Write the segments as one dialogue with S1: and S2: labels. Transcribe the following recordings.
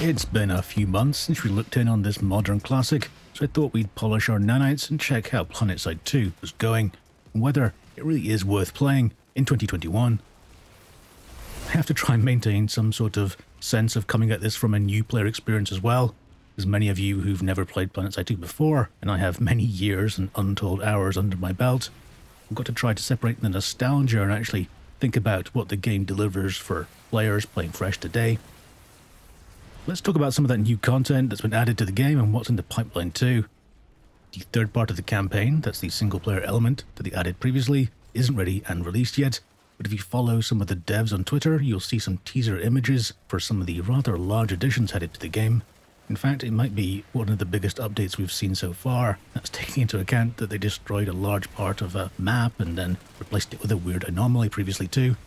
S1: It's been a few months since we looked in on this modern classic, so I thought we'd polish our nanites and check how PlanetSide 2 was going, and whether it really is worth playing in 2021. I have to try and maintain some sort of sense of coming at this from a new player experience as well, as many of you who've never played PlanetSide 2 before, and I have many years and untold hours under my belt, I've got to try to separate the nostalgia and actually think about what the game delivers for players playing fresh today. Let's talk about some of that new content that's been added to the game and what's in the pipeline too. The third part of the campaign, that's the single player element that they added previously, isn't ready and released yet, but if you follow some of the devs on Twitter, you'll see some teaser images for some of the rather large additions added to the game. In fact, it might be one of the biggest updates we've seen so far. That's taking into account that they destroyed a large part of a map and then replaced it with a weird anomaly previously too.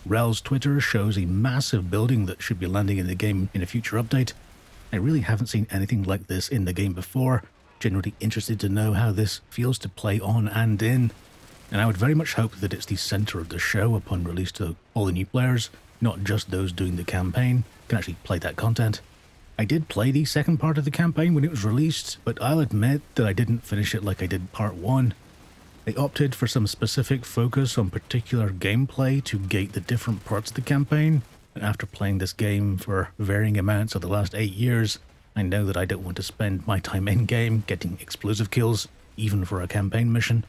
S1: Rel's Twitter shows a massive building that should be landing in the game in a future update. I really haven't seen anything like this in the game before. Generally interested to know how this feels to play on and in. And I would very much hope that it's the center of the show upon release to all the new players, not just those doing the campaign, can actually play that content. I did play the second part of the campaign when it was released, but I'll admit that I didn't finish it like I did part 1. They opted for some specific focus on particular gameplay to gate the different parts of the campaign, and after playing this game for varying amounts of the last 8 years, I know that I don't want to spend my time in-game getting explosive kills, even for a campaign mission.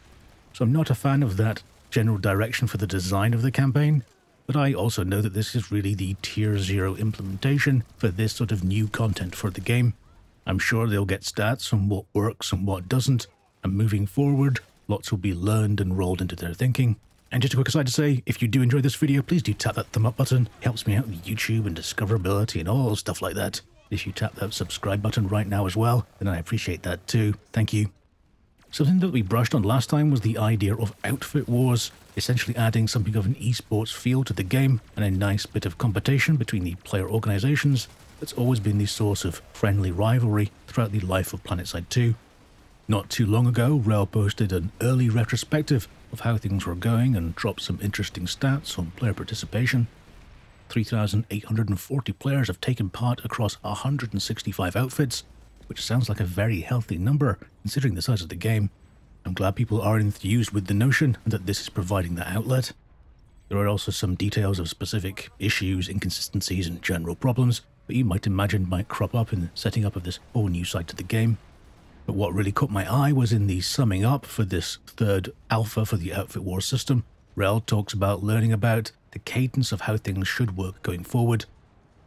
S1: So I'm not a fan of that general direction for the design of the campaign, but I also know that this is really the Tier 0 implementation for this sort of new content for the game. I'm sure they'll get stats on what works and what doesn't, and moving forward, lots will be learned and rolled into their thinking. And just a quick aside to say, if you do enjoy this video, please do tap that thumb up button. It helps me out with YouTube and discoverability and all stuff like that. If you tap that subscribe button right now as well, then I appreciate that too. Thank you. Something that we brushed on last time was the idea of outfit wars, essentially adding something of an esports feel to the game and a nice bit of competition between the player organizations that's always been the source of friendly rivalry throughout the life of PlanetSide 2. Not too long ago, Rel posted an early retrospective of how things were going and dropped some interesting stats on player participation. 3,840 players have taken part across 165 outfits, which sounds like a very healthy number considering the size of the game. I'm glad people are enthused with the notion that this is providing the outlet. There are also some details of specific issues, inconsistencies, and general problems that you might imagine might crop up in the setting up of this whole new side to the game. But what really caught my eye was in the summing up for this third alpha for the Outfit Wars system. Rel talks about learning about the cadence of how things should work going forward.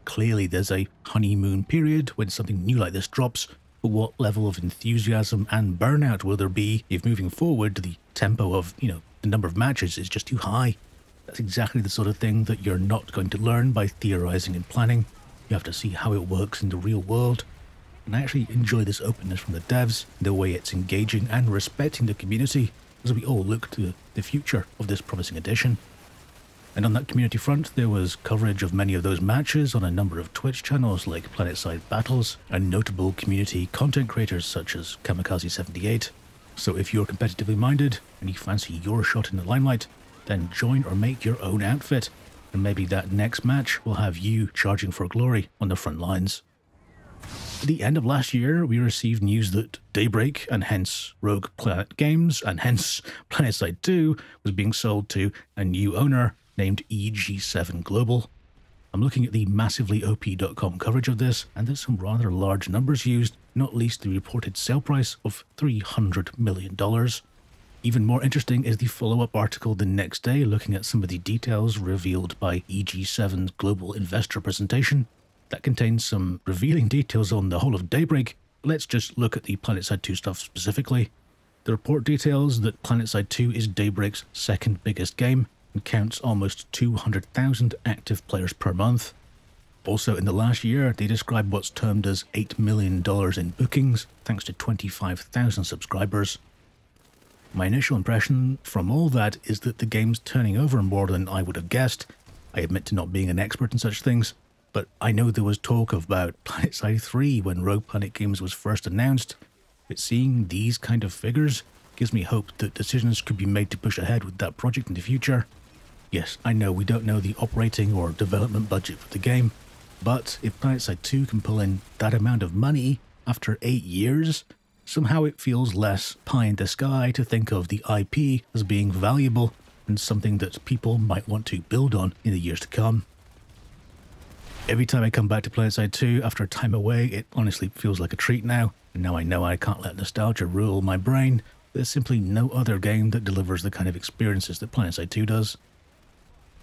S1: Clearly there's a honeymoon period when something new like this drops, but what level of enthusiasm and burnout will there be if moving forward the tempo of, the number of matches is just too high? That's exactly the sort of thing that you're not going to learn by theorizing and planning. You have to see how it works in the real world. And I actually enjoy this openness from the devs, the way it's engaging and respecting the community as we all look to the future of this promising addition. And on that community front, there was coverage of many of those matches on a number of Twitch channels like PlanetSide Battles and notable community content creators such as Kamikaze78. So if you're competitively minded and you fancy your shot in the limelight, then join or make your own outfit, and maybe that next match will have you charging for glory on the front lines. At the end of last year, we received news that Daybreak, and hence Rogue Planet Games, and hence PlanetSide 2, was being sold to a new owner named EG7 Global. I'm looking at the massivelyop.com coverage of this, and there's some rather large numbers used, not least the reported sale price of $300 million. Even more interesting is the follow-up article the next day looking at some of the details revealed by EG7's global investor presentation. That contains some revealing details on the whole of Daybreak. Let's just look at the PlanetSide 2 stuff specifically. The report details that PlanetSide 2 is Daybreak's second biggest game and counts almost 200,000 active players per month. Also in the last year, they describe what's termed as $8 million in bookings, thanks to 25,000 subscribers. My initial impression from all that is that the game's turning over more than I would have guessed. I admit to not being an expert in such things, but I know there was talk about PlanetSide 3 when Rogue Planet Games was first announced. But seeing these kind of figures gives me hope that decisions could be made to push ahead with that project in the future. Yes, I know we don't know the operating or development budget for the game, But if PlanetSide 2 can pull in that amount of money after 8 years, somehow it feels less pie in the sky to think of the IP as being valuable and something that people might want to build on in the years to come. Every time I come back to PlanetSide 2 after a time away, it honestly feels like a treat now. And now I know I can't let nostalgia rule my brain. There's simply no other game that delivers the kind of experiences that PlanetSide 2 does.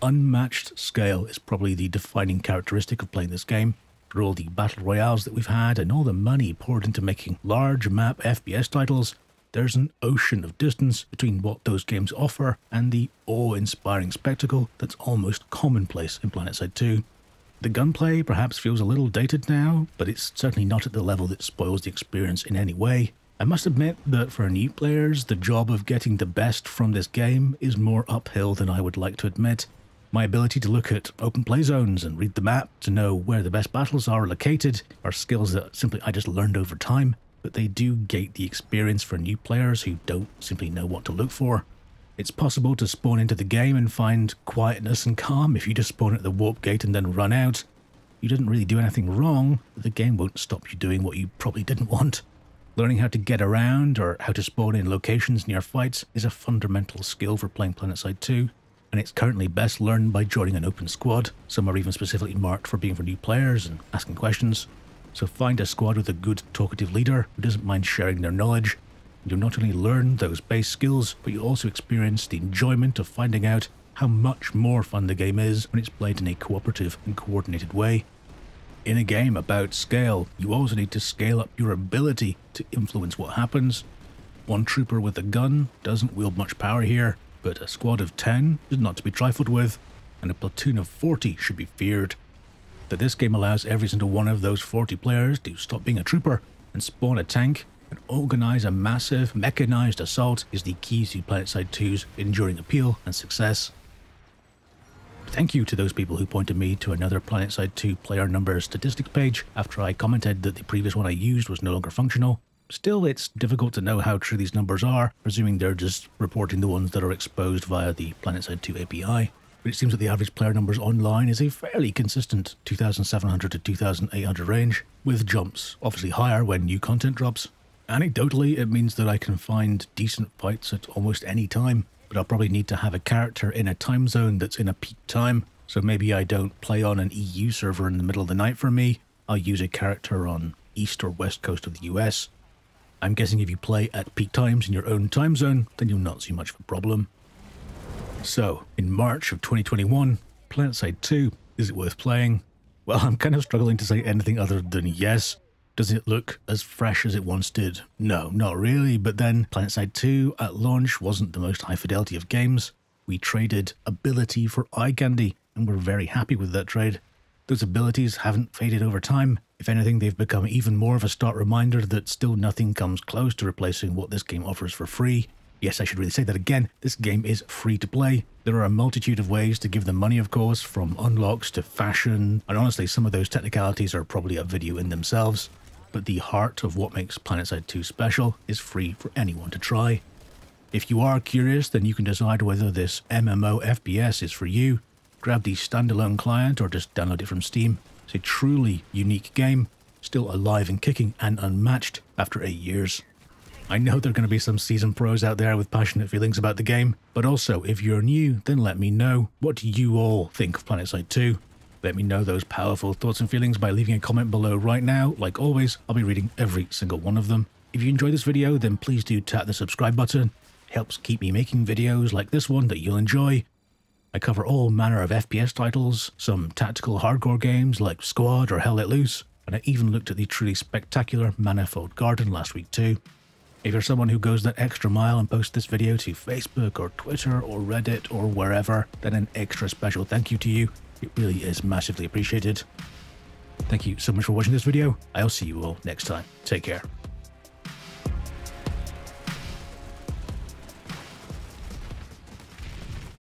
S1: Unmatched scale is probably the defining characteristic of playing this game. For all the battle royales that we've had and all the money poured into making large map FPS titles, there's an ocean of distance between what those games offer and the awe-inspiring spectacle that's almost commonplace in PlanetSide 2. The gunplay perhaps feels a little dated now, but it's certainly not at the level that spoils the experience in any way. I must admit that for new players, the job of getting the best from this game is more uphill than I would like to admit. My ability to look at open play zones and read the map to know where the best battles are located are skills that simply I just learned over time, but they do gate the experience for new players who don't simply know what to look for. It's possible to spawn into the game and find quietness and calm if you just spawn at the warp gate and then run out. You didn't really do anything wrong, but the game won't stop you doing what you probably didn't want. Learning how to get around or how to spawn in locations near fights is a fundamental skill for playing PlanetSide 2, and it's currently best learned by joining an open squad. Some are even specifically marked for being for new players and asking questions. So find a squad with a good talkative leader who doesn't mind sharing their knowledge. You'll not only learn those base skills, but you'll also experience the enjoyment of finding out how much more fun the game is when it's played in a cooperative and coordinated way. In a game about scale, you also need to scale up your ability to influence what happens. One trooper with a gun doesn't wield much power here, but a squad of 10 is not to be trifled with, and a platoon of 40 should be feared. That this game allows every single one of those 40 players to stop being a trooper and spawn a tank and organize a massive mechanized assault is the key to PlanetSide 2's enduring appeal and success. Thank you to those people who pointed me to another PlanetSide 2 player numbers statistics page after I commented that the previous one I used was no longer functional. Still, it's difficult to know how true these numbers are, presuming they're just reporting the ones that are exposed via the PlanetSide 2 API. But it seems that the average player numbers online is a fairly consistent 2,700 to 2,800 range, with jumps obviously higher when new content drops. Anecdotally, it means that I can find decent fights at almost any time, but I'll probably need to have a character in a time zone that's in a peak time, so maybe I don't play on an EU server in the middle of the night for me. I'll use a character on east or west coast of the US. I'm guessing if you play at peak times in your own time zone, then you'll not see much of a problem. So, in March of 2021, PlanetSide 2, is it worth playing? Well, I'm kind of struggling to say anything other than yes. Does it look as fresh as it once did? No, not really, but then PlanetSide 2 at launch wasn't the most high fidelity of games. We traded ability for eye candy, and we're very happy with that trade. Those abilities haven't faded over time. If anything, they've become even more of a stark reminder that still nothing comes close to replacing what this game offers for free. Yes, I should really say that again, this game is free to play. There are a multitude of ways to give them money, of course, from unlocks to fashion, and honestly, some of those technicalities are probably a video in themselves. But the heart of what makes PlanetSide 2 special is free for anyone to try. If you are curious, then you can decide whether this MMO FPS is for you. Grab the standalone client or just download it from Steam. It's a truly unique game, still alive and kicking and unmatched after 8 years. I know there are going to be some seasoned pros out there with passionate feelings about the game, but also if you're new, then let me know. What do you all think of PlanetSide 2? Let me know those powerful thoughts and feelings by leaving a comment below right now. Like always, I'll be reading every single one of them. If you enjoyed this video, then please do tap the subscribe button. It helps keep me making videos like this one that you'll enjoy. I cover all manner of FPS titles, some tactical hardcore games like Squad or Hell Let Loose, and I even looked at the truly spectacular Manifold Garden last week too. If you're someone who goes that extra mile and posts this video to Facebook or Twitter or Reddit or wherever, then an extra special thank you to you. It really is massively appreciated. Thank you so much for watching this video. I'll see you all next time. Take care.